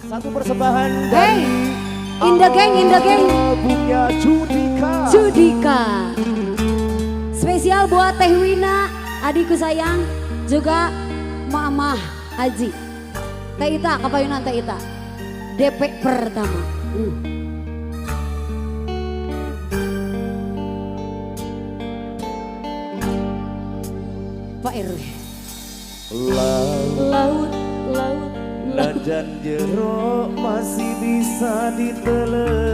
Satu persembahan dari in the gang, albumnya Judika. Judika. Spesial buat Teh Wina, adikku sayang, juga Mama Haji. Teh Ita, kapayunan Teh Ita. DP pertama. Pak RW. Laut. Najan jero masih bisa diteleman.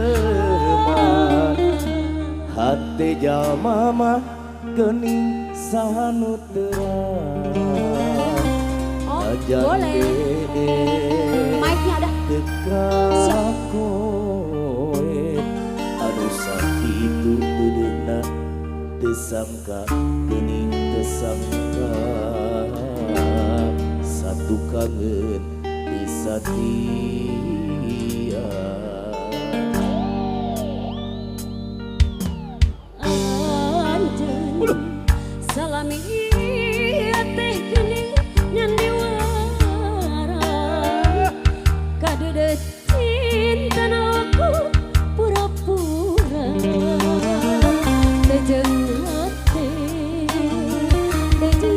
Hati jalma mah geuning sahanu terang. Najan boleh. Mic-nya ada. Teka koe anu sakitu teu tesangka geuning tesangka. Satu kangen setia. Anjen salami teh geuning nyandiwara kadeudeut cinta aku pura-pura teu hati teu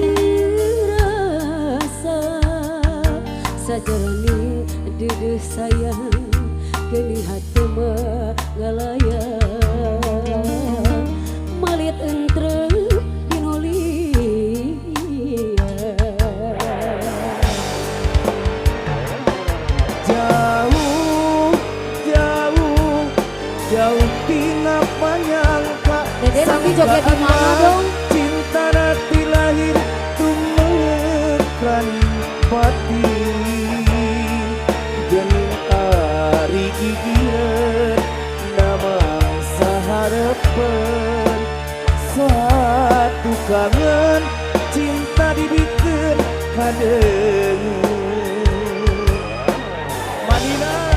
rasa sajarani duduh sayang geuning hati mah ngalayang malit entreu dinolia jauh tina panyangka. Dede nanti joget di mana dong? Cinta rati lahir tumekan batin jeung ari gigireun namang saharepen. Satu kangen cinta dibikeun kadeung Madina.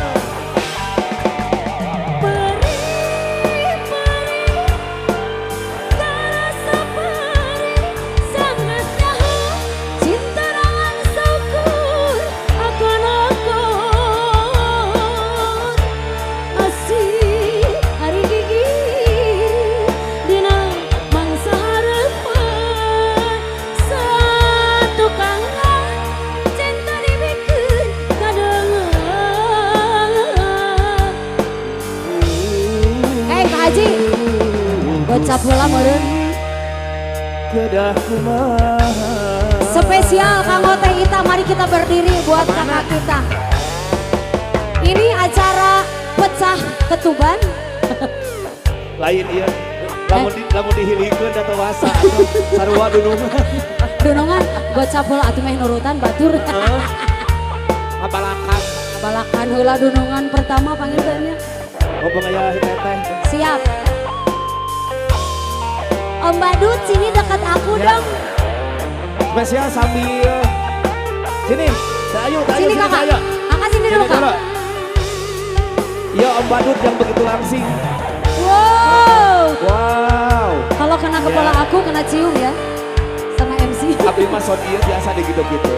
Gocap heula meureun. Kedah kumaha. Spesial kanggo Teh Ita, mari kita berdiri buat kakak kita. Ini acara pecah ketuban. Lain ieu. Lamun dihilikeun da teu wasa. Sarua dunungan. Dunungan gocap heula atuh meh nurutan batur. Ngabalakan. Balakan heula dunungan pertama pangilkeunnya. Ngomong aya teteh. Siap. Om Badut sini dekat aku ya. dong. Spesial sambil sini, ayo Sini kakak, ayo. kakak sini dulu kak. Iya Om Badut yang begitu langsing. Wow. Kalau kena kepala aku kena cium ya, sama MC. Tapi mas dia biasa digitu-gitu.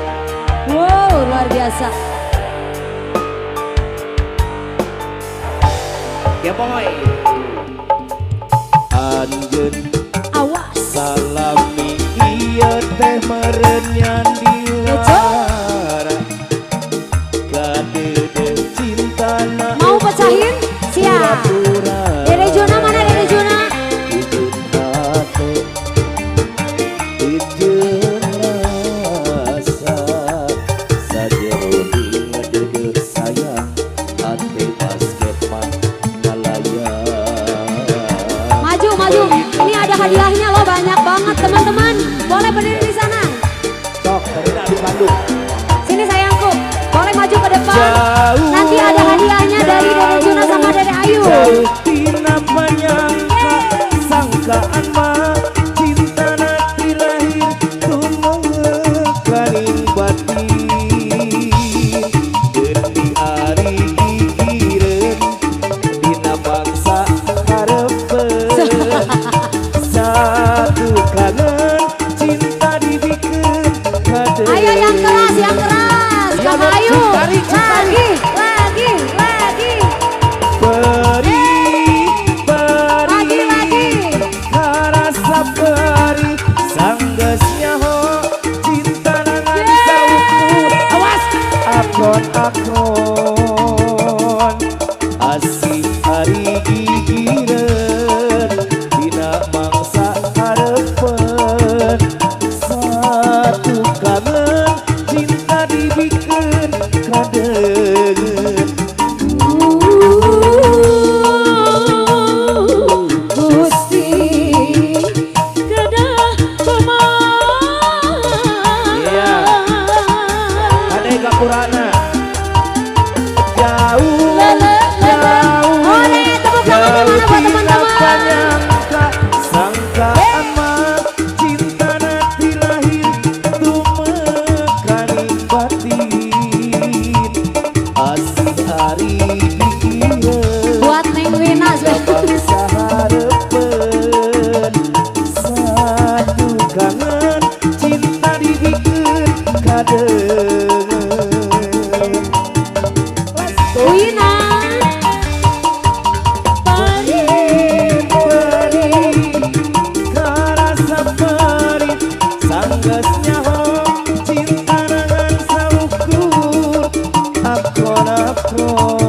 Wow, luar biasa. Ya boy. Anjen. Awas. Salami iya teh meureun nyandiwara. Kadeudeut cintana. Mau pecahin? Siap. Dede Juna mana Dede Juna? Ijun hate, ijun rasa, sajero ngedeudeut sayang, hate basket mah ngalayang. Maju. Ini ada hadiahnya loh, banyak banget teman-teman. Boleh berdiri di sana. Sok, tidak di Bandung. Sini sayangku, boleh maju ke depan. Nanti ada hadiahnya dari Dede Juna sama napron asih hari gigireun dina mangsa harepen satu kangen cinta dibikeun kadeungeun Gusti kedah iya ade gapurana jauh jauh tidak nyangka sangkaan mah cinta nanti lahir tumekaning batin asih hari pikiran buat Neng Wina bangsa harepen satu kangen cinta dibikeun kadeungeun Wina sanggeus nyaho cinta nangan saukur aku napron